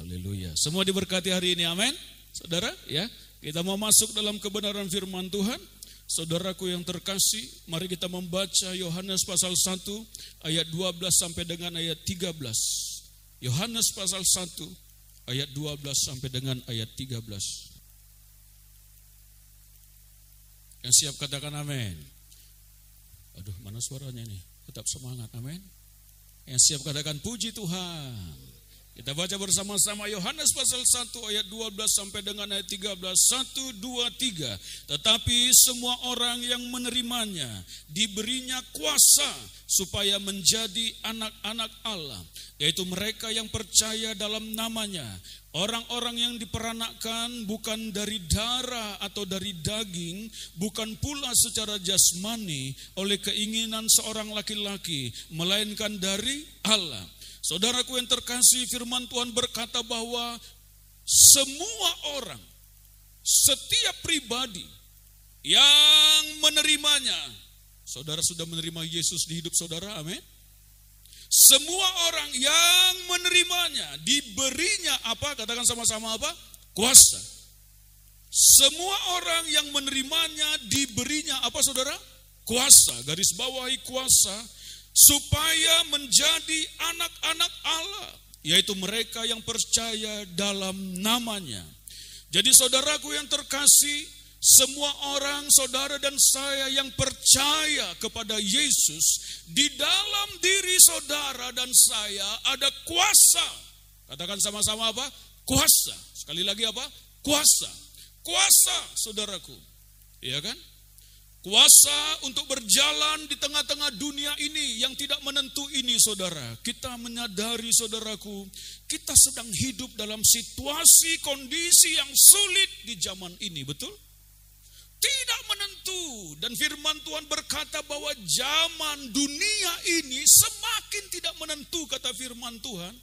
Haleluya. Semua diberkati hari ini, amin. Saudara, ya, kita mau masuk dalam kebenaran firman Tuhan. Saudaraku yang terkasih, mari kita membaca Yohanes pasal 1 ayat 12 sampai dengan ayat 13. Yohanes pasal 1 ayat 12 sampai dengan ayat 13. Yang siap katakan amin. Aduh, mana suaranya ini? Tetap semangat, amin. Yang siap katakan puji Tuhan. Kita baca bersama-sama Yohanes pasal 1 ayat 12 sampai dengan ayat 13. 1, 2, 3. Tetapi semua orang yang menerimanya diberinya kuasa supaya menjadi anak-anak Allah, yaitu mereka yang percaya dalam namanya. Orang-orang yang diperanakkan bukan dari darah atau dari daging, bukan pula secara jasmani oleh keinginan seorang laki-laki, melainkan dari Allah. Saudaraku yang terkasih, firman Tuhan berkata bahwa semua orang, setiap pribadi yang menerimanya, saudara sudah menerima Yesus di hidup saudara, amin. Semua orang yang menerimanya diberinya apa? Katakan sama-sama apa? Kuasa. Semua orang yang menerimanya diberinya apa, saudara? Kuasa. Garis bawahi kuasa. Supaya menjadi anak-anak Allah, yaitu mereka yang percaya dalam namanya. Jadi saudaraku yang terkasih, semua orang, saudara dan saya yang percaya kepada Yesus, di dalam diri saudara dan saya ada kuasa. Katakan sama-sama apa? Kuasa. Sekali lagi apa? Kuasa. Kuasa, saudaraku. Iya kan? Kuasa untuk berjalan di tengah-tengah dunia ini yang tidak menentu ini, saudara. Kita menyadari, saudaraku, kita sedang hidup dalam situasi kondisi yang sulit di zaman ini, betul? Tidak menentu. Dan firman Tuhan berkata bahwa zaman dunia ini semakin tidak menentu, kata firman Tuhan.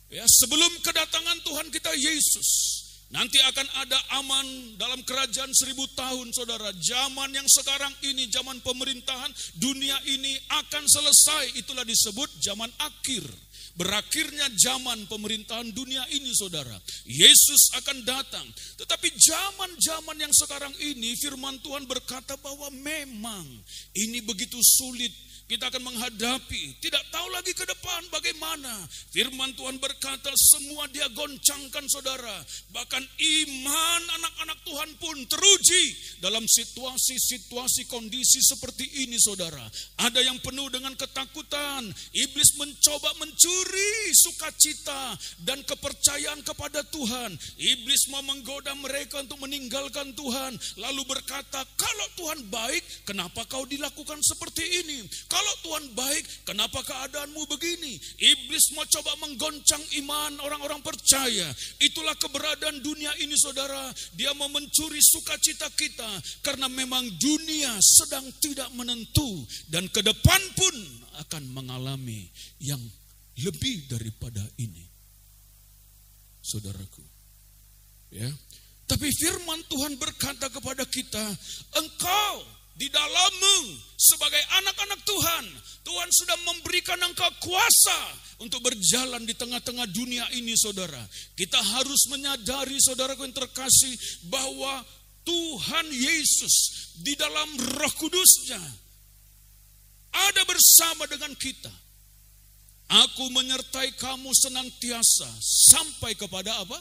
Ya, sebelum kedatangan Tuhan kita Yesus, nanti akan ada aman dalam kerajaan 1000 tahun, saudara. Zaman yang sekarang ini, zaman pemerintahan dunia ini akan selesai. Itulah disebut zaman akhir. Berakhirnya zaman pemerintahan dunia ini, saudara. Yesus akan datang. Tetapi zaman-zaman yang sekarang ini, firman Tuhan berkata bahwa memang ini begitu sulit. Kita akan menghadapi, tidak tahu lagi ke depan bagaimana. Firman Tuhan berkata semua dia goncangkan, saudara. Bahkan iman anak-anak Tuhan pun teruji dalam situasi-situasi kondisi seperti ini, saudara. Ada yang penuh dengan ketakutan. Iblis mencoba mencuri sukacita dan kepercayaan kepada Tuhan. Iblis mau menggoda mereka untuk meninggalkan Tuhan. Lalu berkata, kalau Tuhan baik, kenapa kau dilakukan seperti ini? Kalau Tuhan baik, kenapa keadaanmu begini? Iblis mau coba menggoncang iman orang-orang percaya. Itulah keberadaan dunia ini, saudara. Dia mau mencuri sukacita kita. Karena memang dunia sedang tidak menentu. Dan ke depan pun akan mengalami yang lebih daripada ini, saudaraku. Ya. Tapi firman Tuhan berkata kepada kita, engkau di dalammu sebagai anak-anak Tuhan, Tuhan sudah memberikan engkau kuasa untuk berjalan di tengah-tengah dunia ini, saudara. Kita harus menyadari, saudaraku yang terkasih, bahwa Tuhan Yesus di dalam Roh Kudus-Nya ada bersama dengan kita. Aku menyertai kamu senantiasa sampai kepada apa?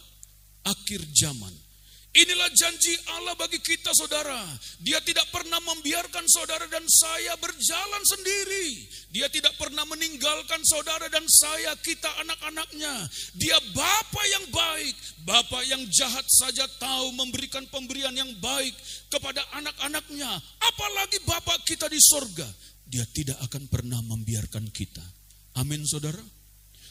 Akhir zaman. Inilah janji Allah bagi kita, saudara. Dia tidak pernah membiarkan saudara dan saya berjalan sendiri. Dia tidak pernah meninggalkan saudara dan saya, kita anak-anaknya. Dia Bapa yang baik. Bapa yang jahat saja tahu memberikan pemberian yang baik kepada anak-anaknya. Apalagi Bapa kita di sorga. Dia tidak akan pernah membiarkan kita. Amin, saudara.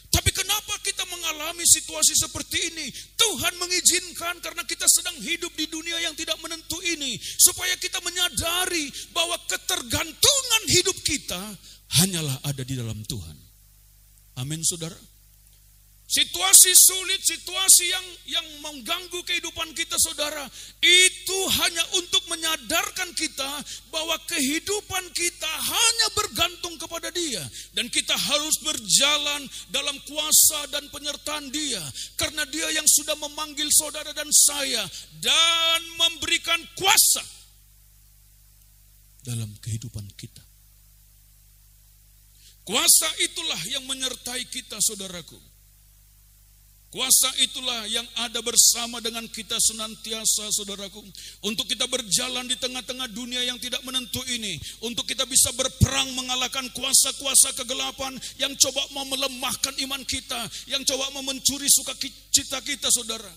Tapi kenapa kita mengalami situasi seperti ini? Tuhan mengizinkan karena kita sedang hidup di dunia yang tidak menentu ini. Supaya kita menyadari bahwa ketergantungan hidup kita hanyalah ada di dalam Tuhan. Amin, saudara. Situasi sulit, situasi yang mengganggu kehidupan kita, saudara, itu hanya untuk menyadarkan kita bahwa kehidupan kita hanya bergantung kepada Dia. Dan kita harus berjalan dalam kuasa dan penyertaan Dia. Karena Dia yang sudah memanggil saudara dan saya dan memberikan kuasa dalam kehidupan kita. Kuasa itulah yang menyertai kita, saudaraku. Kuasa itulah yang ada bersama dengan kita senantiasa, saudaraku. Untuk kita berjalan di tengah-tengah dunia yang tidak menentu ini. Untuk kita bisa berperang mengalahkan kuasa-kuasa kegelapan yang coba mau melemahkan iman kita. Yang coba mau mencuri sukacita kita, saudara.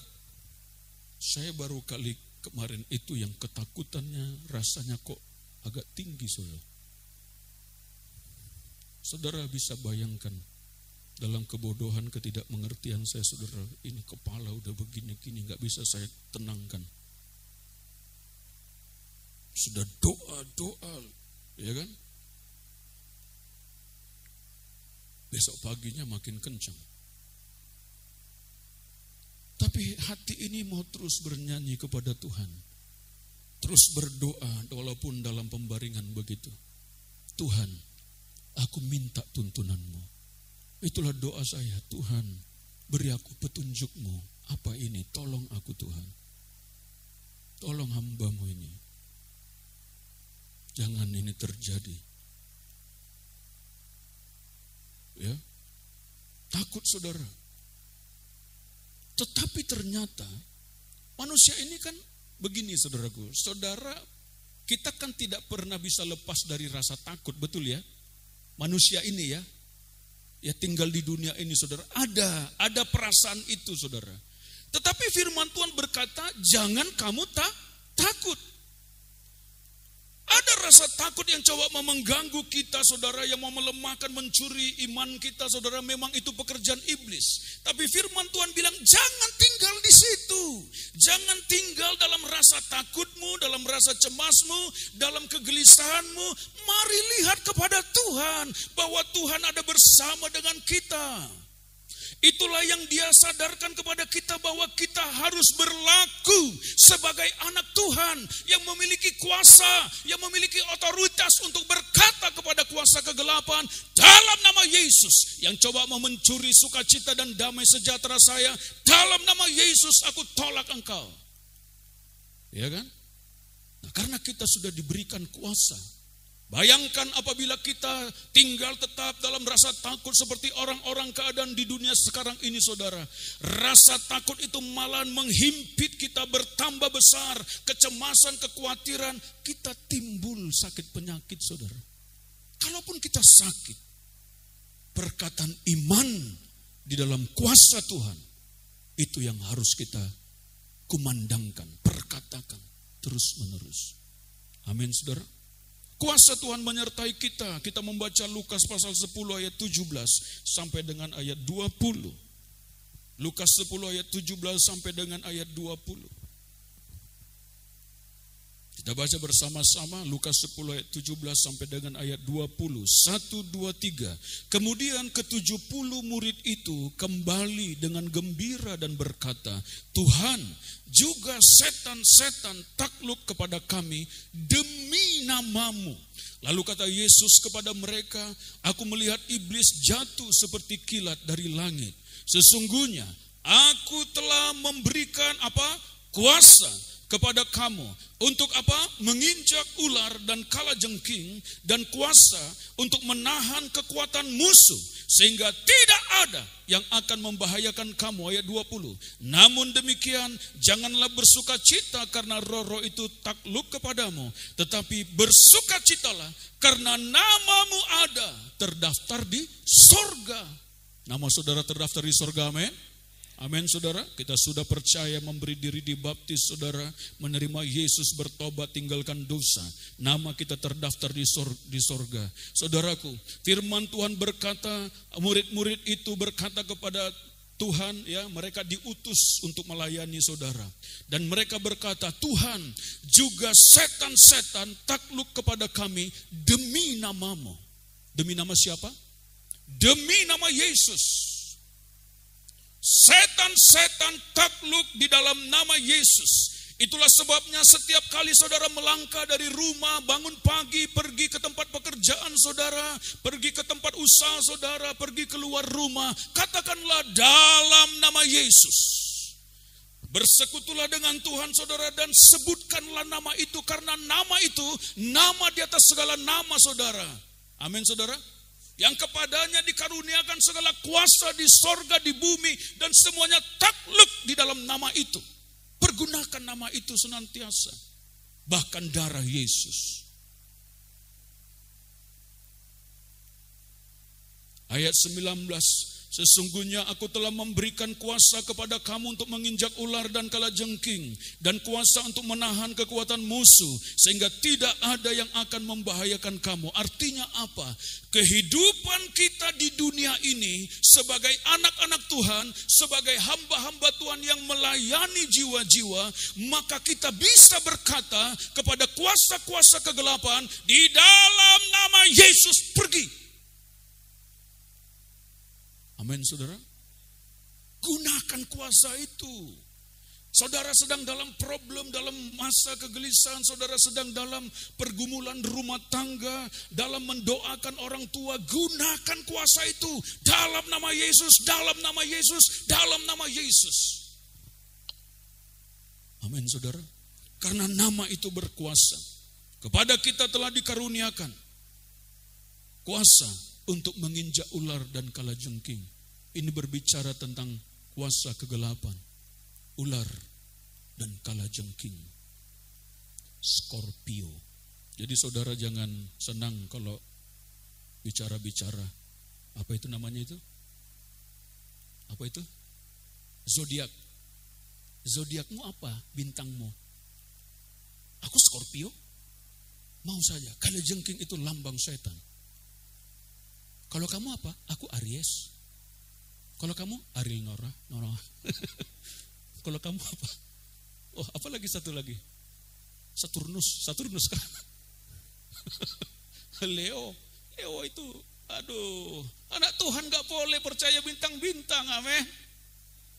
Saya baru kali kemarin itu yang ketakutannya rasanya kok agak tinggi, saudara. Saudara bisa bayangkan. Dalam kebodohan, ketidakmengertian saya, saudara, ini kepala udah begini-gini, gak bisa saya tenangkan. Sudah doa, ya kan? Besok paginya makin kencang. Tapi hati ini mau terus bernyanyi kepada Tuhan. Terus berdoa, walaupun dalam pembaringan begitu. Tuhan, aku minta tuntunan-Mu. Itulah doa saya, Tuhan, beri aku petunjuk-Mu. Apa ini? Tolong aku, Tuhan. Tolong hamba-Mu ini. Jangan ini terjadi. Ya, takut, saudara. Tetapi ternyata manusia ini kan begini, saudaraku. Saudara, kita kan tidak pernah bisa lepas dari rasa takut, betul ya? Manusia ini ya. Ya tinggal di dunia ini, saudara. Ada perasaan itu, saudara. Tetapi firman Tuhan berkata, jangan kamu takut. Ada rasa takut yang coba mau mengganggu kita, saudara, yang mau melemahkan, mencuri iman kita, saudara. Memang itu pekerjaan iblis. Tapi firman Tuhan bilang, jangan tinggal di situ. Jangan tinggal dalam rasa takutmu, dalam rasa cemasmu, dalam kegelisahanmu. Mari lihat kepada Tuhan, bahwa Tuhan ada bersama dengan kita. Itulah yang Dia sadarkan kepada kita bahwa kita harus berlaku sebagai anak Tuhan yang memiliki kuasa, yang memiliki otoritas untuk berkata kepada kuasa kegelapan dalam nama Yesus yang coba mau mencuri sukacita dan damai sejahtera saya, dalam nama Yesus aku tolak engkau. Ya kan? Nah, karena kita sudah diberikan kuasa. Bayangkan apabila kita tinggal tetap dalam rasa takut seperti orang-orang keadaan di dunia sekarang ini, saudara. Rasa takut itu malah menghimpit kita bertambah besar. Kecemasan, kekhawatiran, kita timbul sakit penyakit, saudara. Kalaupun kita sakit, perkataan iman di dalam kuasa Tuhan, itu yang harus kita kumandangkan, perkatakan terus menerus. Amin, saudara. Kuasa Tuhan menyertai kita. Kita membaca Lukas pasal 10 ayat 17 sampai dengan ayat 20. Lukas 10 ayat 17 sampai dengan ayat 20. Kita baca bersama-sama Lukas 10 ayat 17 sampai dengan ayat 20. 1, 2, 3. Kemudian ke-70 murid itu kembali dengan gembira dan berkata, Tuhan, juga setan-setan takluk kepada kami demi nama-Mu. Lalu kata Yesus kepada mereka, aku melihat iblis jatuh seperti kilat dari langit. Sesungguhnya aku telah memberikan kuasa kepada kamu untuk menginjak ular dan kalajengking, dan kuasa untuk menahan kekuatan musuh, sehingga tidak ada yang akan membahayakan kamu. Ayat 20. Namun demikian, janganlah bersukacita karena roh-roh itu takluk kepadamu, tetapi bersukacitalah karena namamu ada terdaftar di sorga. Nama saudara terdaftar di sorga, amin. Amin, saudara. Kita sudah percaya, memberi diri dibaptis, saudara, menerima Yesus, bertobat, tinggalkan dosa. Nama kita terdaftar di sorga. Saudaraku, firman Tuhan berkata, murid-murid itu berkata kepada Tuhan, ya, mereka diutus untuk melayani saudara. Dan mereka berkata, Tuhan, juga setan-setan takluk kepada kami demi nama-Mu. Demi nama siapa? Demi nama Yesus. Setan-setan takluk di dalam nama Yesus. Itulah sebabnya setiap kali saudara melangkah dari rumah, bangun pagi, pergi ke tempat pekerjaan saudara, pergi ke tempat usaha saudara, pergi keluar rumah, katakanlah dalam nama Yesus. Bersekutulah dengan Tuhan saudara dan sebutkanlah nama itu, karena nama itu nama di atas segala nama saudara. Amin saudara. Yang kepadanya dikaruniakan segala kuasa di sorga, di bumi, dan semuanya takluk di dalam nama itu. Pergunakan nama itu senantiasa. Bahkan darah Yesus. Ayat 19. Sesungguhnya aku telah memberikan kuasa kepada kamu untuk menginjak ular dan kalajengking, dan kuasa untuk menahan kekuatan musuh, sehingga tidak ada yang akan membahayakan kamu. Artinya apa? Kehidupan kita di dunia ini sebagai anak-anak Tuhan, sebagai hamba-hamba Tuhan yang melayani jiwa-jiwa, maka kita bisa berkata kepada kuasa-kuasa kegelapan, di dalam nama Yesus pergi. Amin saudara. Gunakan kuasa itu. Saudara sedang dalam problem, dalam masa kegelisahan, saudara sedang dalam pergumulan rumah tangga, dalam mendoakan orang tua, gunakan kuasa itu. Dalam nama Yesus, dalam nama Yesus, dalam nama Yesus. Amin saudara. Karena nama itu berkuasa. Kepada kita telah dikaruniakan kuasa untuk menginjak ular dan kalajengking. Ini berbicara tentang kuasa kegelapan, ular dan kalajengking, Scorpio. Jadi saudara jangan senang kalau bicara-bicara. Apa itu namanya itu? Apa itu? Zodiak. Zodiakmu apa? Bintangmu. Aku Scorpio. Mau saja. Kalajengking itu lambang setan. Kalau kamu apa? Aku Aries. Kalau kamu Ariel Nora. Kalau kamu apa? Oh, apa lagi satu lagi? Saturnus kan? Leo itu, aduh, anak Tuhan gak boleh percaya bintang-bintang, amin.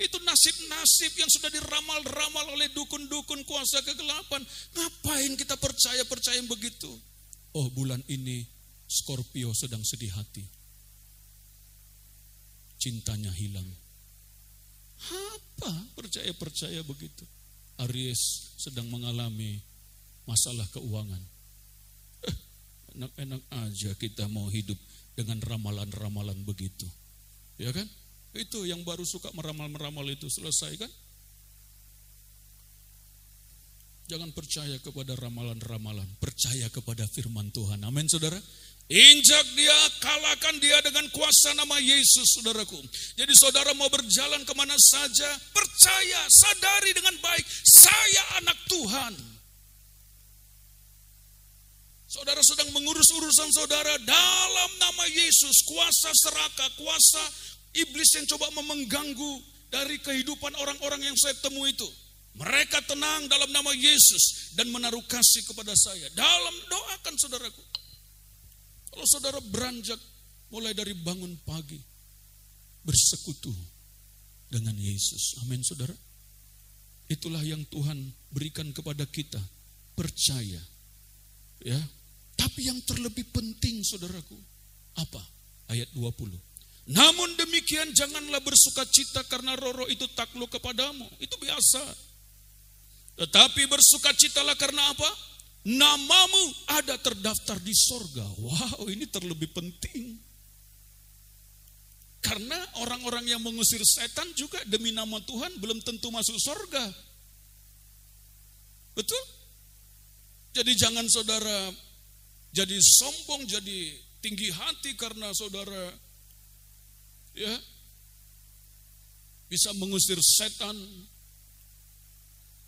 Itu nasib-nasib yang sudah diramal-ramal oleh dukun-dukun kuasa kegelapan. Ngapain kita percaya begitu? Oh, bulan ini Scorpio sedang sedih hati. Cintanya hilang. Apa? Percaya begitu. Aries sedang mengalami masalah keuangan. Enak-enak aja kita mau hidup dengan ramalan-ramalan begitu. Ya kan? Itu yang baru suka meramal-meramal itu, selesai kan? Jangan percaya kepada ramalan-ramalan. Percaya kepada firman Tuhan. Amin saudara. Injak dia, kalahkan dia dengan kuasa nama Yesus, saudaraku. Jadi saudara mau berjalan kemana saja, percaya, sadari dengan baik, saya anak Tuhan. Saudara sedang mengurus urusan saudara dalam nama Yesus. Kuasa serakah, kuasa iblis yang coba mengganggu dari kehidupan orang-orang yang saya temui itu. Mereka tenang dalam nama Yesus dan menaruh kasih kepada saya. Dalam doakan saudaraku. Kalau saudara beranjak mulai dari bangun pagi, bersekutu dengan Yesus. Amin saudara. Itulah yang Tuhan berikan kepada kita. Percaya. Ya. Tapi yang terlebih penting saudaraku. Apa? Ayat 20. Namun demikian janganlah bersukacita karena roh-roh itu takluk kepadamu. Itu biasa. Tetapi bersukacitalah karena apa? Namamu ada terdaftar di sorga. Wow, ini terlebih penting. Karena orang-orang yang mengusir setan juga demi nama Tuhan belum tentu masuk sorga. Betul? Jadi jangan saudara jadi sombong, jadi tinggi hati karena saudara ya bisa mengusir setan,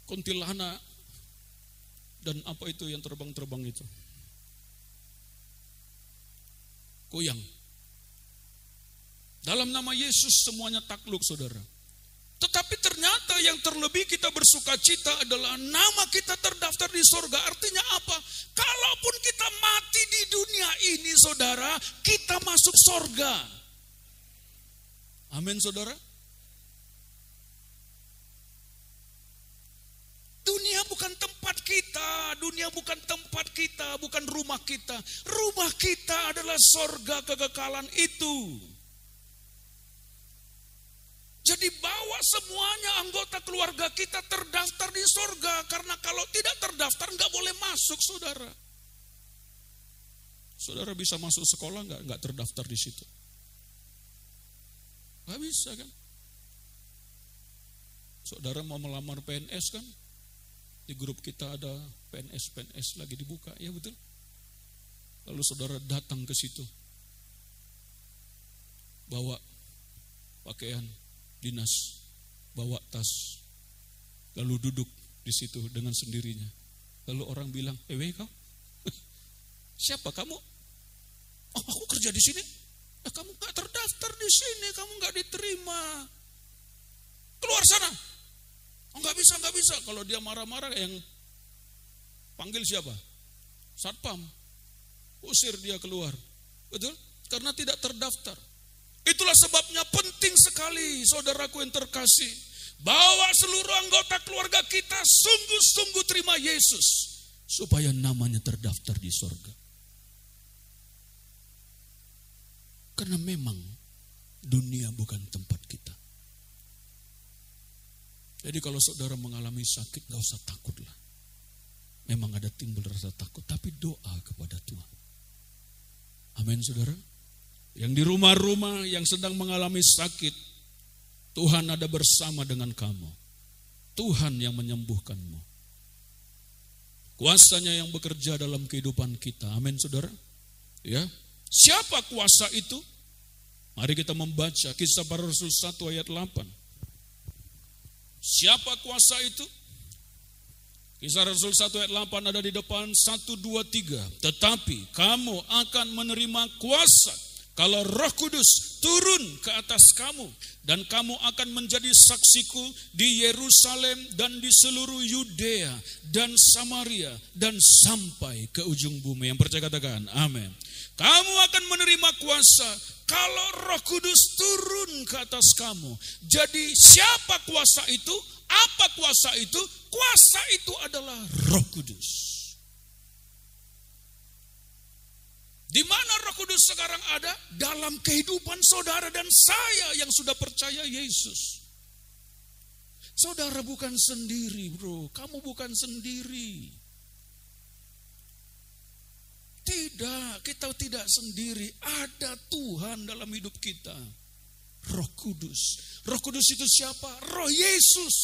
kuntilanak, dan apa itu yang terbang-terbang itu? Goyang. Dalam nama Yesus semuanya takluk saudara. Tetapi ternyata yang terlebih kita bersuka cita adalah nama kita terdaftar di sorga. Artinya apa? Kalaupun kita mati di dunia ini saudara, kita masuk sorga. Amin saudara. Dunia Dunia bukan tempat kita, bukan rumah kita. Rumah kita adalah sorga kekekalan itu. Jadi bawa semuanya anggota keluarga kita terdaftar di sorga. Karena kalau tidak terdaftar nggak boleh masuk, saudara. Saudara bisa masuk sekolah nggak terdaftar di situ? Nggak bisa kan? Saudara mau melamar PNS kan? Di grup kita ada PNS lagi dibuka, ya betul? Lalu saudara datang ke situ, bawa pakaian dinas, bawa tas, lalu duduk di situ dengan sendirinya. Lalu orang bilang, kau? Siapa kamu? Oh, aku kerja di sini. Kamu nggak terdaftar di sini, kamu nggak diterima. Keluar sana. Oh, nggak bisa. Kalau dia marah-marah, yang panggil siapa? Satpam. Usir dia keluar. Betul? Karena tidak terdaftar. Itulah sebabnya penting sekali, saudaraku yang terkasih, bawa seluruh anggota keluarga kita sungguh-sungguh terima Yesus, supaya namanya terdaftar di sorga. Karena memang dunia bukan tempat kita. Jadi kalau saudara mengalami sakit, gak usah takutlah. Memang ada timbul rasa takut, tapi doa kepada Tuhan. Amin, saudara. Yang di rumah-rumah yang sedang mengalami sakit, Tuhan ada bersama dengan kamu. Tuhan yang menyembuhkanmu. Kuasanya yang bekerja dalam kehidupan kita. Amin, saudara. Ya. Siapa kuasa itu? Mari kita membaca Kisah Para Rasul 1 ayat 8. Siapa kuasa itu? Kisah Rasul 1 ayat 8 ada di depan, 1, 2, 3. Tetapi kamu akan menerima kuasa kalau Roh Kudus turun ke atas kamu, dan kamu akan menjadi saksiku di Yerusalem dan di seluruh Yudea dan Samaria dan sampai ke ujung bumi. Yang percaya katakan amin. Kamu akan menerima kuasa kalau Roh Kudus turun ke atas kamu. Jadi siapa kuasa itu? Apa kuasa itu? Kuasa itu adalah Roh Kudus. Di mana Roh Kudus sekarang ada? Dalam kehidupan saudara dan saya yang sudah percaya Yesus. Saudara bukan sendiri, bro. Kamu bukan sendiri. Tidak, kita tidak sendiri. Ada Tuhan dalam hidup kita. Roh Kudus. Roh Kudus itu siapa? Roh Yesus.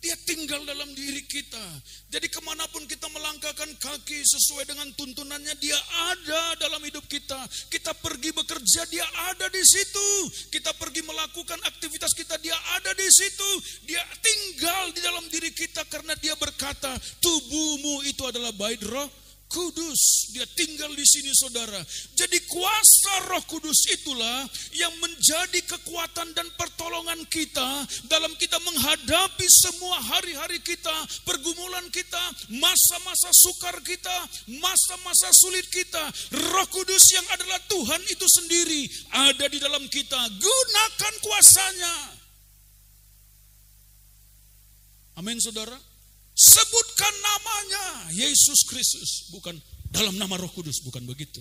Dia tinggal dalam diri kita. Jadi kemanapun kita melangkahkan kaki sesuai dengan tuntunannya, dia ada dalam hidup kita. Kita pergi bekerja, dia ada di situ. Kita pergi melakukan aktivitas kita, dia ada di situ. Dia tinggal di dalam diri kita karena dia berkata, tubuhmu itu adalah bait Roh Kudus. Dia tinggal di sini, saudara. Jadi kuasa Roh Kudus itulah yang menjadi kekuatan dan pertolongan kita dalam kita menghadapi semua hari-hari kita, pergumulan kita, masa-masa sukar kita, masa-masa sulit kita. Roh Kudus yang adalah Tuhan itu sendiri ada di dalam kita. Gunakan kuasanya. Amin, saudara. Sebutkan namanya Yesus Kristus, bukan dalam nama Roh Kudus, bukan begitu.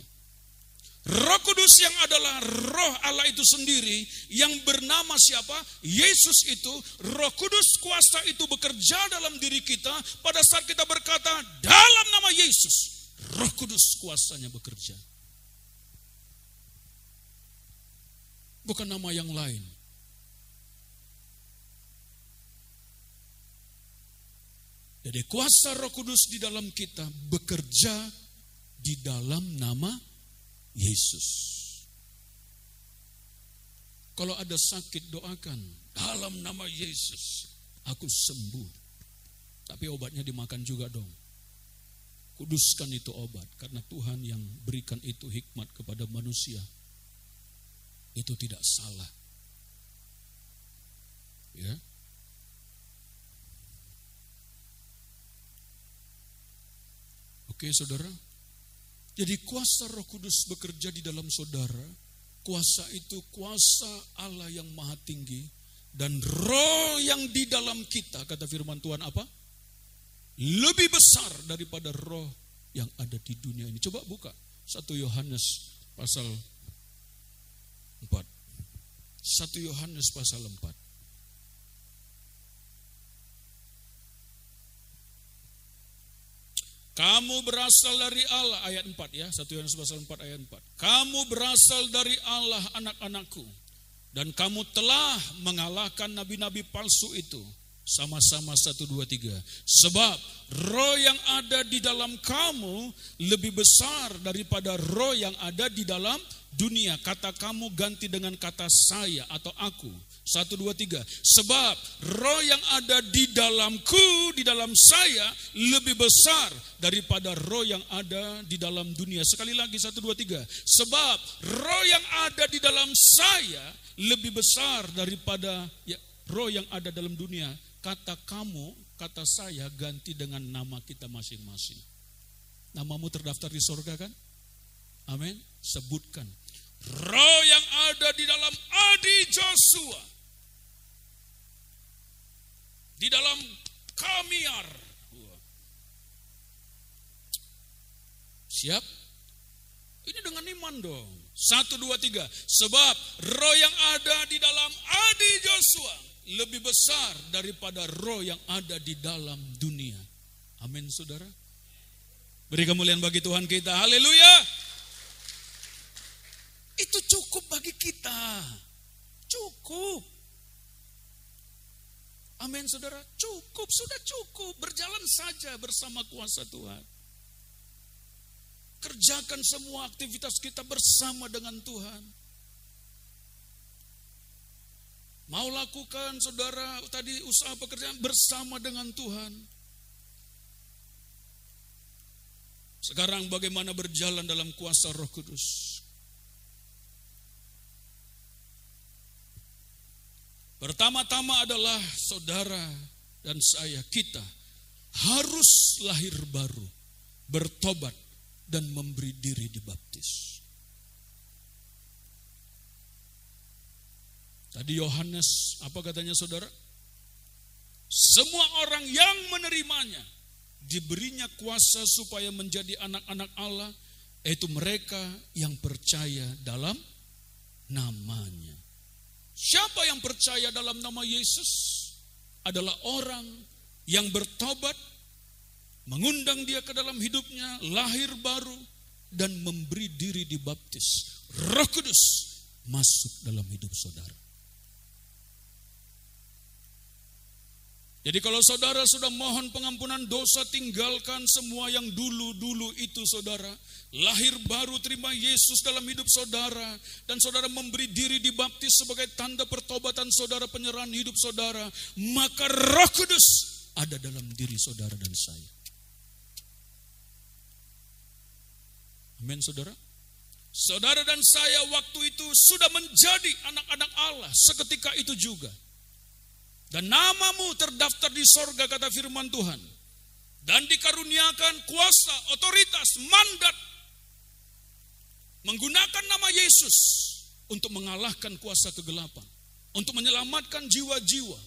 Roh Kudus yang adalah Roh Allah itu sendiri yang bernama siapa? Yesus itu. Roh Kudus kuasa itu bekerja dalam diri kita pada saat kita berkata dalam nama Yesus. Roh Kudus kuasanya bekerja. Bukan nama yang lain. Jadi kuasa Roh Kudus di dalam kita bekerja di dalam nama Yesus. Kalau ada sakit, doakan dalam nama Yesus aku sembuh. Tapi obatnya dimakan juga dong. Kuduskan itu obat, karena Tuhan yang berikan itu hikmat kepada manusia. Itu tidak salah. Ya. Oke, saudara. Jadi kuasa Roh Kudus bekerja di dalam saudara. Kuasa itu kuasa Allah yang maha tinggi Dan roh yang di dalam kita, kata firman Tuhan apa? Lebih besar daripada roh yang ada di dunia ini. Coba buka 1 Yohanes pasal 4. 1 Yohanes pasal 4. Kamu berasal dari Allah, ayat 4 ya, 1 Yohanes pasal 4 ayat 4. Kamu berasal dari Allah anak-anakku, dan kamu telah mengalahkan nabi-nabi palsu itu. Sama-sama 1, 2, 3. Sebab roh yang ada di dalam kamu lebih besar daripada roh yang ada di dalam dunia. Kata kamu ganti dengan kata saya atau aku. 1, 2, 3. Sebab roh yang ada di dalamku, di dalam saya, lebih besar daripada roh yang ada di dalam dunia. Sekali lagi 1, 2, 3. Sebab roh yang ada di dalam saya lebih besar daripada roh yang ada dalam dunia. Kata kamu, kata saya ganti dengan nama kita masing-masing. Namamu terdaftar di sorga kan? Amin. Sebutkan. Roh yang ada di dalam Adi Joshua, di dalam Kamiar. Siap? Ini dengan iman dong. 1, 2, 3. Sebab roh yang ada di dalam Adi Joshua lebih besar daripada roh yang ada di dalam dunia. Amin, saudara. Beri kemuliaan bagi Tuhan kita. Haleluya. Itu cukup bagi kita. Cukup. Amin, saudara. Cukup, sudah cukup. Berjalan saja bersama kuasa Tuhan. Kerjakan semua aktivitas kita bersama dengan Tuhan. Mau lakukan, saudara, tadi usaha pekerjaan bersama dengan Tuhan. Sekarang bagaimana berjalan dalam kuasa Roh Kudus? Pertama-tama adalah saudara dan saya, kita harus lahir baru, bertobat dan memberi diri dibaptis. Tadi Yohanes, apa katanya saudara? Semua orang yang menerimanya diberinya kuasa supaya menjadi anak-anak Allah, yaitu mereka yang percaya dalam namanya. Siapa yang percaya dalam nama Yesus? Adalah orang yang bertobat, mengundang dia ke dalam hidupnya, lahir baru, dan memberi diri dibaptis. Roh Kudus masuk dalam hidup saudara. Jadi kalau saudara sudah mohon pengampunan dosa, tinggalkan semua yang dulu-dulu itu saudara. Lahir baru, terima Yesus dalam hidup saudara. Dan saudara memberi diri dibaptis sebagai tanda pertobatan saudara, penyerahan hidup saudara. Maka Roh Kudus ada dalam diri saudara dan saya. Amin, saudara. Saudara dan saya waktu itu sudah menjadi anak-anak Allah seketika itu juga. Dan namamu terdaftar di sorga, kata firman Tuhan. Dan dikaruniakan kuasa, otoritas, mandat. Menggunakan nama Yesus untuk mengalahkan kuasa kegelapan. Untuk menyelamatkan jiwa-jiwa.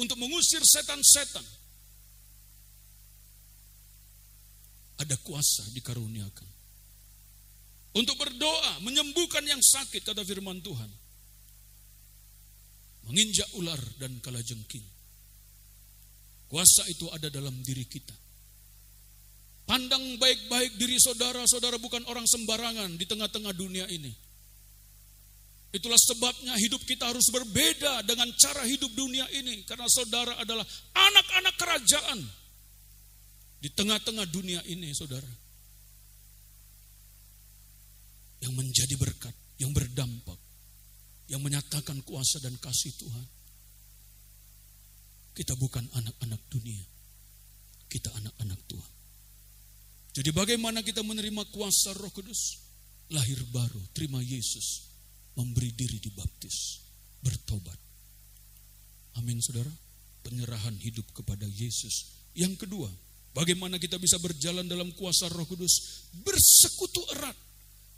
Untuk mengusir setan-setan. Ada kuasa dikaruniakan. Untuk berdoa, menyembuhkan yang sakit, kata firman Tuhan. Menginjak ular dan kalajengking. Kuasa itu ada dalam diri kita. Pandang baik-baik diri saudara. Saudara bukan orang sembarangan di tengah-tengah dunia ini. Itulah sebabnya hidup kita harus berbeda dengan cara hidup dunia ini. Karena saudara adalah anak-anak kerajaan di tengah-tengah dunia ini, saudara. Yang menjadi berkat, yang berdampak, yang menyatakan kuasa dan kasih Tuhan. Kita bukan anak-anak dunia. Kita anak-anak Tuhan. Jadi bagaimana kita menerima kuasa Roh Kudus? Lahir baru, terima Yesus, memberi diri dibaptis, bertobat. Amin, saudara. Penyerahan hidup kepada Yesus. Yang kedua, bagaimana kita bisa berjalan dalam kuasa Roh Kudus? Bersekutu erat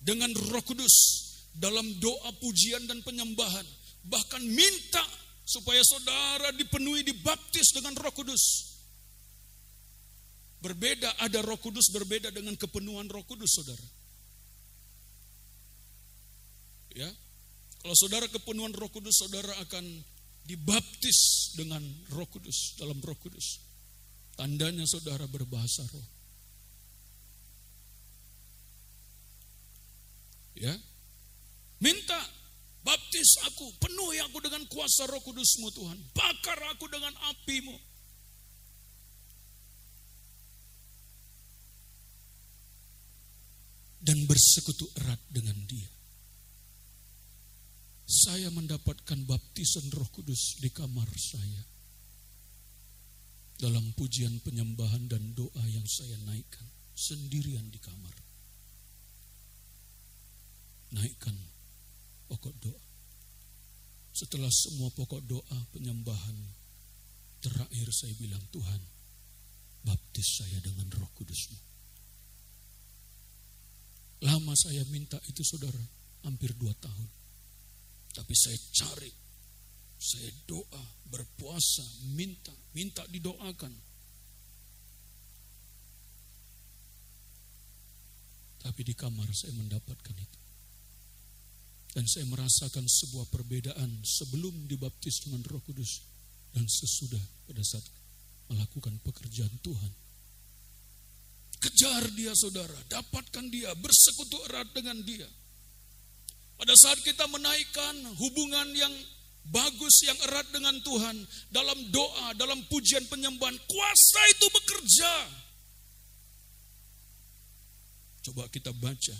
dengan Roh Kudus dalam doa, pujian, dan penyembahan. Bahkan minta supaya saudara dipenuhi, dibaptis dengan Roh Kudus. Berbeda, ada Roh Kudus berbeda dengan kepenuhan Roh Kudus, saudara. Ya, kalau saudara kepenuhan Roh Kudus, saudara akan dibaptis dengan Roh Kudus, dalam Roh Kudus. Tandanya saudara berbahasa roh. Ya, minta baptis aku, penuhi aku dengan kuasa Roh Kudus-Mu Tuhan, bakar aku dengan api-Mu. Dan bersekutu erat dengan Dia. Saya mendapatkan baptisan Roh Kudus di kamar saya. Dalam pujian penyembahan dan doa yang saya naikkan sendirian di kamar. Naikkan pokok doa. Setelah semua pokok doa penyembahan, terakhir saya bilang, Tuhan, baptis saya dengan Roh Kudus-Mu. Lama saya minta itu, saudara, hampir 2 tahun. Tapi saya cari, saya doa, berpuasa, minta didoakan. Tapi di kamar saya mendapatkan itu. Dan saya merasakan sebuah perbedaan sebelum dibaptis dengan Roh Kudus dan sesudah pada saat melakukan pekerjaan Tuhan. Kejar dia, saudara, dapatkan dia, bersekutu erat dengan dia. Pada saat kita menaikkan hubungan yang bagus, yang erat dengan Tuhan, dalam doa, dalam pujian penyembahan, kuasa itu bekerja. Coba kita baca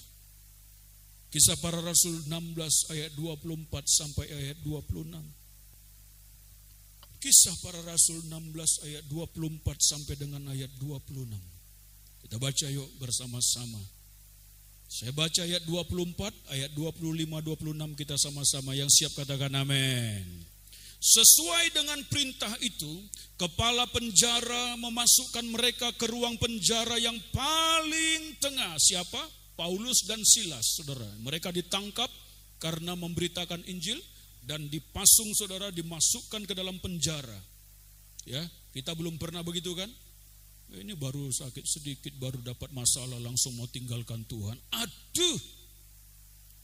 Kisah Para Rasul 16 ayat 24 sampai ayat 26. Kisah Para Rasul 16 ayat 24 sampai dengan ayat 26. Kita baca yuk bersama-sama. Saya baca ayat 24, ayat 25-26 kita sama-sama. Yang siap katakan amin. Sesuai dengan perintah itu, kepala penjara memasukkan mereka ke ruang penjara yang paling tengah. Siapa? Paulus dan Silas, saudara. Mereka ditangkap karena memberitakan Injil dan dipasung, saudara, dimasukkan ke dalam penjara. Ya, kita belum pernah begitu kan? Ini baru sakit sedikit, baru dapat masalah, langsung mau tinggalkan Tuhan. Aduh,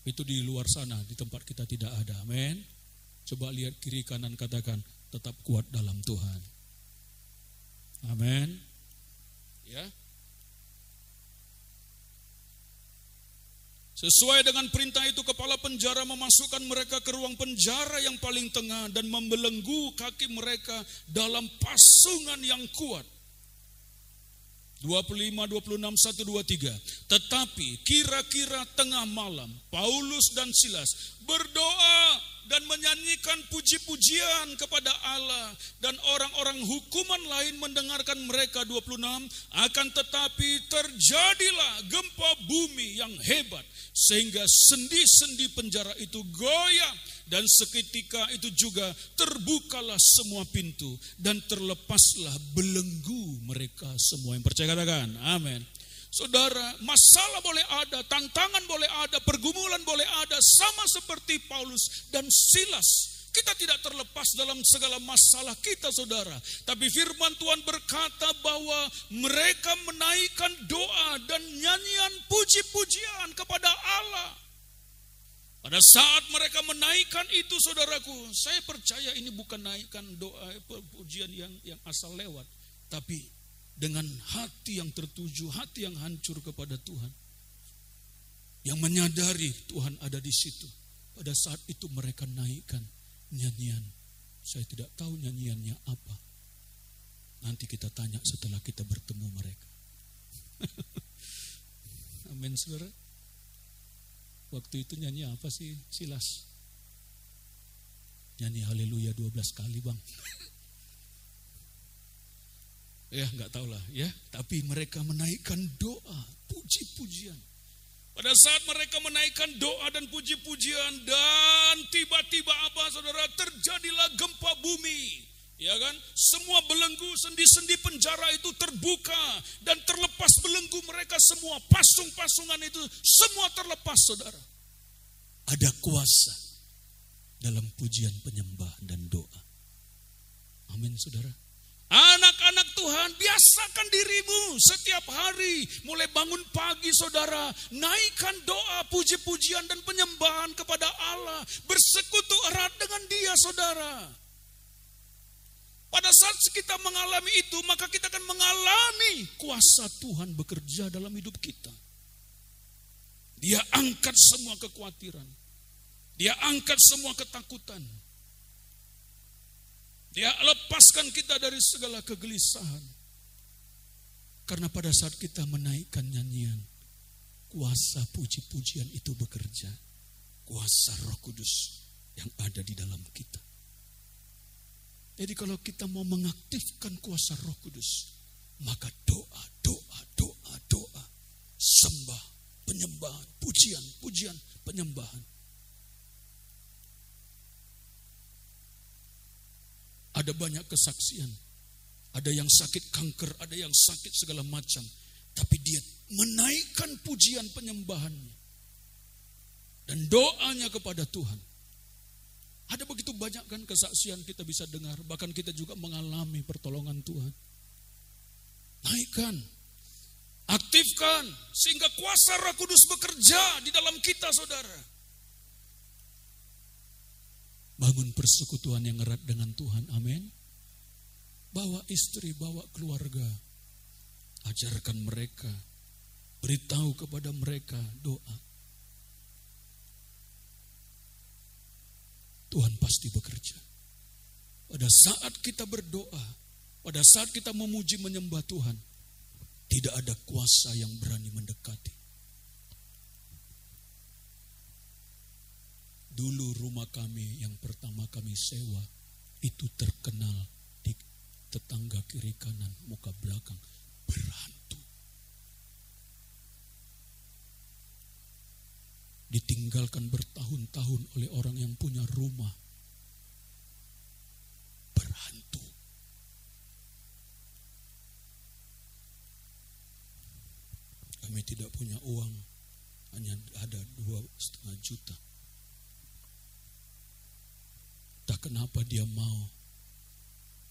itu di luar sana, di tempat kita tidak ada. Amin. Coba lihat kiri kanan, katakan, tetap kuat dalam Tuhan. Amin. Ya. Sesuai dengan perintah itu, kepala penjara memasukkan mereka ke ruang penjara yang paling tengah dan membelenggu kaki mereka dalam pasungan yang kuat. 25, 26, 1, 2, 3. Tetapi kira-kira tengah malam, Paulus dan Silas berdoa dan menyanyikan puji-pujian kepada Allah, dan orang-orang hukuman lain mendengarkan mereka. 26. Akan tetapi terjadilah gempa bumi yang hebat, sehingga sendi-sendi penjara itu goyah, dan seketika itu juga terbukalah semua pintu dan terlepaslah belenggu mereka semua. Yang percaya katakan amin. Saudara, masalah boleh ada, tantangan boleh ada, pergumulan boleh ada, sama seperti Paulus dan Silas. Kita tidak terlepas dalam segala masalah kita, saudara. Tapi firman Tuhan berkata bahwa mereka menaikkan doa dan nyanyian puji-pujian kepada Allah. Pada saat mereka menaikkan itu, saudaraku, saya percaya ini bukan naikkan doa pujian yang asal lewat, tapi dengan hati yang tertuju, hati yang hancur kepada Tuhan, yang menyadari Tuhan ada di situ. Pada saat itu mereka naikkan nyanyian. Saya tidak tahu nyanyiannya apa. Nanti kita tanya setelah kita bertemu mereka. Amin, saudara. Waktu itu nyanyi apa sih Silas? Nyanyi haleluya 12 kali, Bang. Ya, enggak tahulah ya, tapi mereka menaikkan doa, puji-pujian. Pada saat mereka menaikkan doa dan puji-pujian, dan tiba-tiba apa, saudara? Terjadilah gempa bumi. Ya kan? Semua belenggu, sendi-sendi penjara itu terbuka dan terlepas belenggu mereka semua. Pasung-pasungan itu semua terlepas, saudara. Ada kuasa dalam pujian penyembahan dan doa. Amin saudara. Anak-anak Tuhan, biasakan dirimu setiap hari. Mulai bangun pagi saudara, naikkan doa, puji-pujian dan penyembahan kepada Allah. Bersekutu erat dengan Dia saudara. Pada saat kita mengalami itu, maka kita akan mengalami kuasa Tuhan bekerja dalam hidup kita. Dia angkat semua kekhawatiran. Dia angkat semua ketakutan. Dia lepaskan kita dari segala kegelisahan. Karena pada saat kita menaikkan nyanyian, kuasa puji-pujian itu bekerja. Kuasa Roh Kudus yang ada di dalam kita. Jadi kalau kita mau mengaktifkan kuasa Roh Kudus, maka doa, sembah, penyembahan, pujian, penyembahan. Ada banyak kesaksian. Ada yang sakit kanker, ada yang sakit segala macam. Tapi dia menaikkan pujian penyembahannya. Dan doanya kepada Tuhan. Ada begitu banyak kan kesaksian kita bisa dengar. Bahkan kita juga mengalami pertolongan Tuhan. Naikkan. Aktifkan. Sehingga kuasa Roh Kudus bekerja di dalam kita saudara. Bangun persekutuan yang erat dengan Tuhan, amin. Bawa istri, bawa keluarga. Ajarkan mereka, beritahu kepada mereka doa. Tuhan pasti bekerja. Pada saat kita berdoa, pada saat kita memuji menyembah Tuhan, tidak ada kuasa yang berani mendekati. Dulu rumah kami yang pertama kami sewa itu terkenal di tetangga kiri kanan, muka belakang berhantu. Ditinggalkan bertahun-tahun oleh orang yang punya rumah. Berhantu. Kami tidak punya uang, hanya ada 2,5 juta. Tak kenapa dia mau.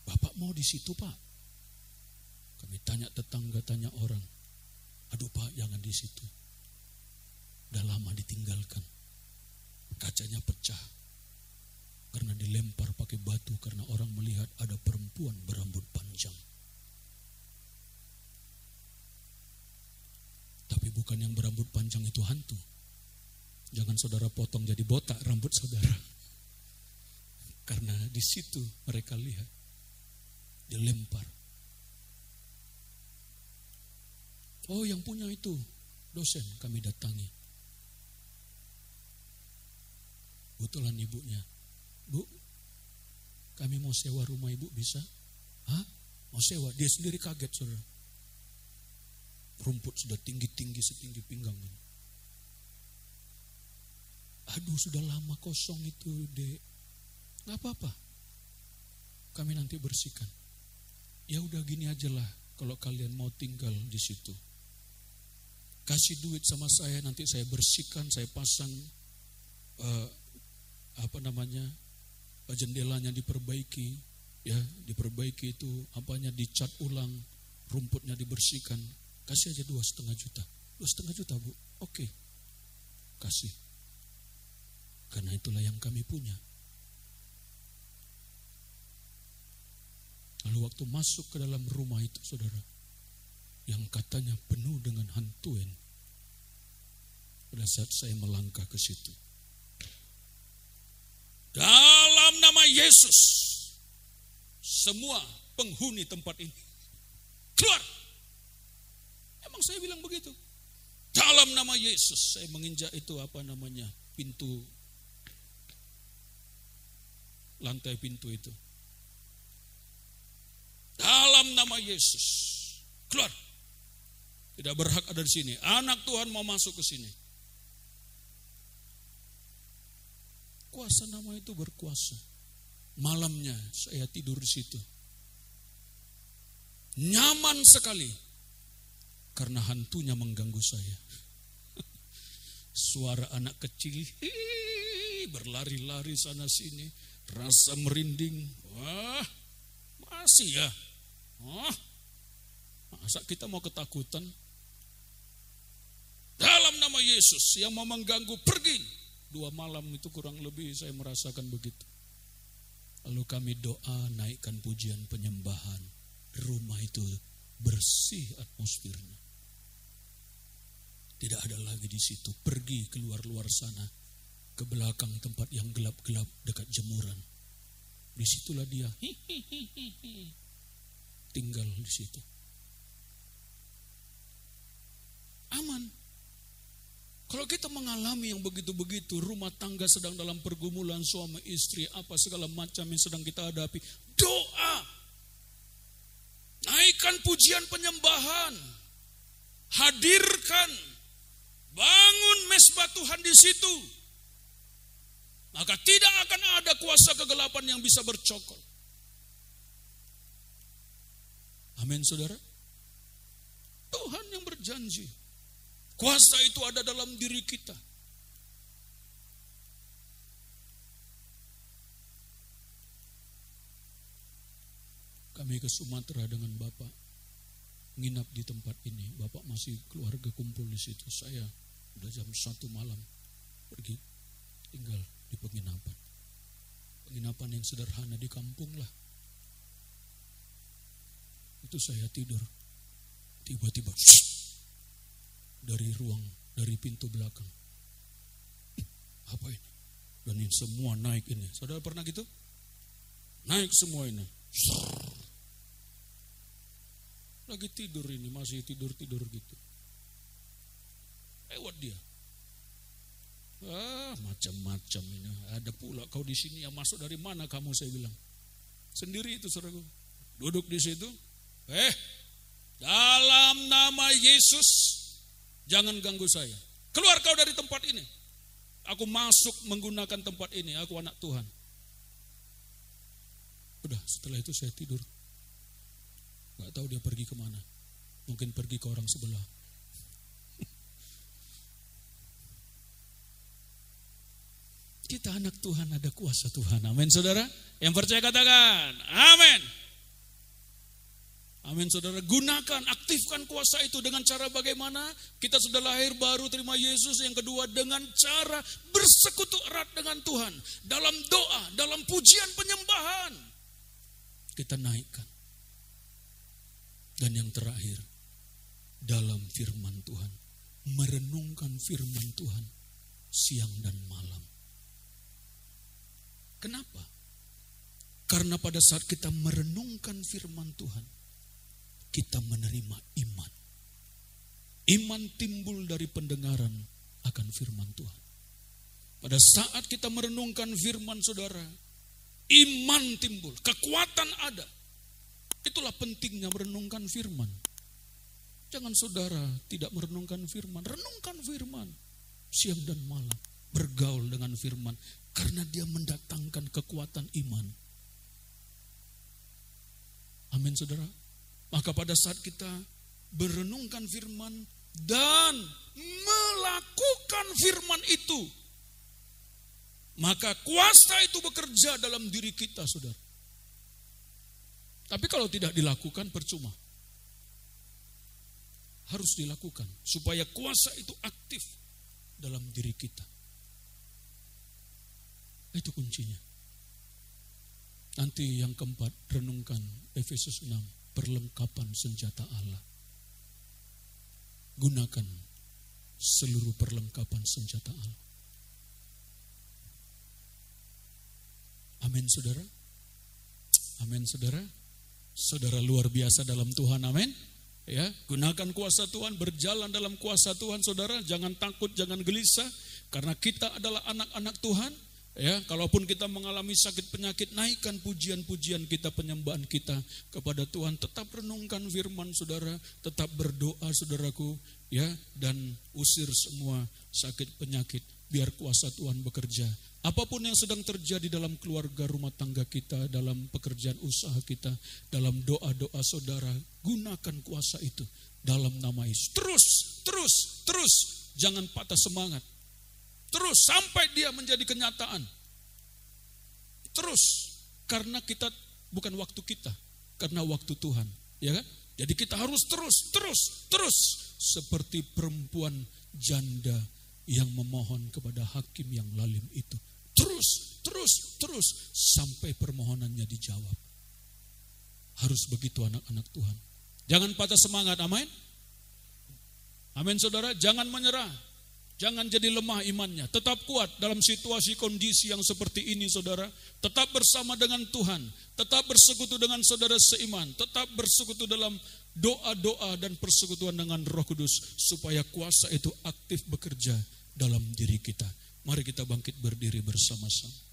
Bapak mau di situ Pak? Kami tanya tetangga, tanya orang. Aduh Pak, jangan di situ. Udah lama ditinggalkan. Kacanya pecah. Karena dilempar pakai batu. Karena orang melihat ada perempuan berambut panjang. Tapi bukan yang berambut panjang itu hantu. Jangan saudara potong jadi botak rambut saudara. Karena di situ mereka lihat. Dilempar. Oh yang punya itu dosen, kami datangi. Kebetulan ibunya. Bu, kami mau sewa rumah ibu bisa? Hah? Mau sewa? Dia sendiri kaget saudara. Rumput sudah tinggi-tinggi setinggi pinggang. Aduh sudah lama kosong itu dek. Gak apa-apa. Kami nanti bersihkan. Ya udah gini aja lah. Kalau kalian mau tinggal di situ. Kasih duit sama saya. Nanti saya bersihkan. Saya pasang jendelanya diperbaiki. Ya diperbaiki itu. Apanya dicat ulang. Rumputnya dibersihkan. Kasih aja 2,5 juta. 2,5 juta bu. Oke. Kasih. Karena itulah yang kami punya. Lalu waktu masuk ke dalam rumah itu saudara, yang katanya penuh dengan hantuan, pada saat saya melangkah ke situ, dalam nama Yesus, semua penghuni tempat ini keluar. Emang saya bilang begitu. Dalam nama Yesus, saya menginjak itu pintu, lantai pintu itu. Dalam nama Yesus, keluar. Tidak berhak ada di sini. Anak Tuhan mau masuk ke sini. Kuasa nama itu berkuasa. Malamnya saya tidur di situ. Nyaman sekali. Karena hantunya mengganggu saya. Suara anak kecil berlari-lari sana sini. Rasa merinding. Wah, sih ya. Oh, masa kita mau ketakutan? Dalam nama Yesus yang mau mengganggu, pergi. 2 malam itu kurang lebih saya merasakan begitu. Lalu kami doa, naikkan pujian penyembahan. Rumah itu bersih atmosfernya. Tidak ada lagi di situ. Pergi keluar sana, ke belakang tempat yang gelap-gelap dekat jemuran. Disitulah dia tinggal di situ. Aman. Kalau kita mengalami yang begitu-begitu, rumah tangga sedang dalam pergumulan, suami istri, apa segala macam yang sedang kita hadapi, doa. Naikkan pujian penyembahan. Hadirkan. Bangun mesbah Tuhan di situ. Maka tidak akan ada kuasa kegelapan yang bisa bercokol. Amin, saudara. Tuhan yang berjanji. Kuasa itu ada dalam diri kita. Kami ke Sumatera dengan Bapak, nginap di tempat ini. Bapak masih keluarga kumpul di situ. Saya udah jam 1 malam pergi tinggal di penginapan. Penginapan yang sederhana di kampung lah. Itu saya tidur. Tiba-tiba dari pintu belakang. Apa ini? Dan ini semua naik ini. Saudara pernah gitu? Naik semua ini. Lagi tidur ini, masih tidur gitu. Lewat dia. Macam-macam ini. Ada pula kau di sini, yang masuk dari mana kamu, saya bilang. Sendiri itu saudaraku. Duduk di situ. Dalam nama Yesus, jangan ganggu saya. Keluar kau dari tempat ini. Aku masuk menggunakan tempat ini. Aku anak Tuhan. Udah, setelah itu saya tidur. Gak tahu dia pergi kemana. Mungkin pergi ke orang sebelah. Kita anak Tuhan, ada kuasa Tuhan. Amin, saudara. Yang percaya katakan, amin. Amin, saudara. Gunakan, aktifkan kuasa itu dengan cara bagaimana? Kita sudah lahir baru, terima Yesus. Yang kedua, dengan cara bersekutu erat dengan Tuhan. Dalam doa, dalam pujian penyembahan. Kita naikkan. Dan yang terakhir, dalam firman Tuhan. Merenungkan firman Tuhan siang dan malam. Kenapa? Karena pada saat kita merenungkan firman Tuhan, kita menerima iman. Iman timbul dari pendengaran akan firman Tuhan. Pada saat kita merenungkan firman, saudara, iman timbul, kekuatan ada. Itulah pentingnya merenungkan firman. Jangan saudara tidak merenungkan firman, renungkan firman siang dan malam. Bergaul dengan firman, karena dia mendatangkan kekuatan iman. Amin, saudara. Maka pada saat kita merenungkan firman dan melakukan firman itu, maka kuasa itu bekerja dalam diri kita, saudara. Tapi kalau tidak dilakukan, percuma. Harus dilakukan supaya kuasa itu aktif dalam diri kita. Itu kuncinya. Nanti yang keempat, renungkan Efesus 6, perlengkapan senjata Allah. Gunakan seluruh perlengkapan senjata Allah. Amin, saudara. Amin, saudara. Saudara luar biasa dalam Tuhan, amin. Ya, gunakan kuasa Tuhan, berjalan dalam kuasa Tuhan, saudara. Jangan takut, jangan gelisah, karena kita adalah anak-anak Tuhan. Ya, kalaupun kita mengalami sakit penyakit, naikkan pujian-pujian kita, penyembahan kita kepada Tuhan. Tetap renungkan firman, saudara. Tetap berdoa, saudaraku, ya, dan usir semua sakit penyakit. Biar kuasa Tuhan bekerja. Apapun yang sedang terjadi dalam keluarga, rumah tangga kita, dalam pekerjaan usaha kita, dalam doa-doa saudara, gunakan kuasa itu dalam nama Yesus. Terus, jangan patah semangat. Terus sampai dia menjadi kenyataan. Terus, karena kita bukan waktu kita, karena waktu Tuhan, ya kan? Jadi kita harus terus seperti perempuan janda yang memohon kepada hakim yang lalim itu. Terus sampai permohonannya dijawab. Harus begitu anak-anak Tuhan. Jangan patah semangat, amin. Amin saudara, jangan menyerah. Jangan jadi lemah imannya. Tetap kuat dalam situasi kondisi yang seperti ini saudara. Tetap bersama dengan Tuhan. Tetap bersekutu dengan saudara seiman. Tetap bersekutu dalam doa-doa dan persekutuan dengan Roh Kudus. Supaya kuasa itu aktif bekerja dalam diri kita. Mari kita bangkit berdiri bersama-sama.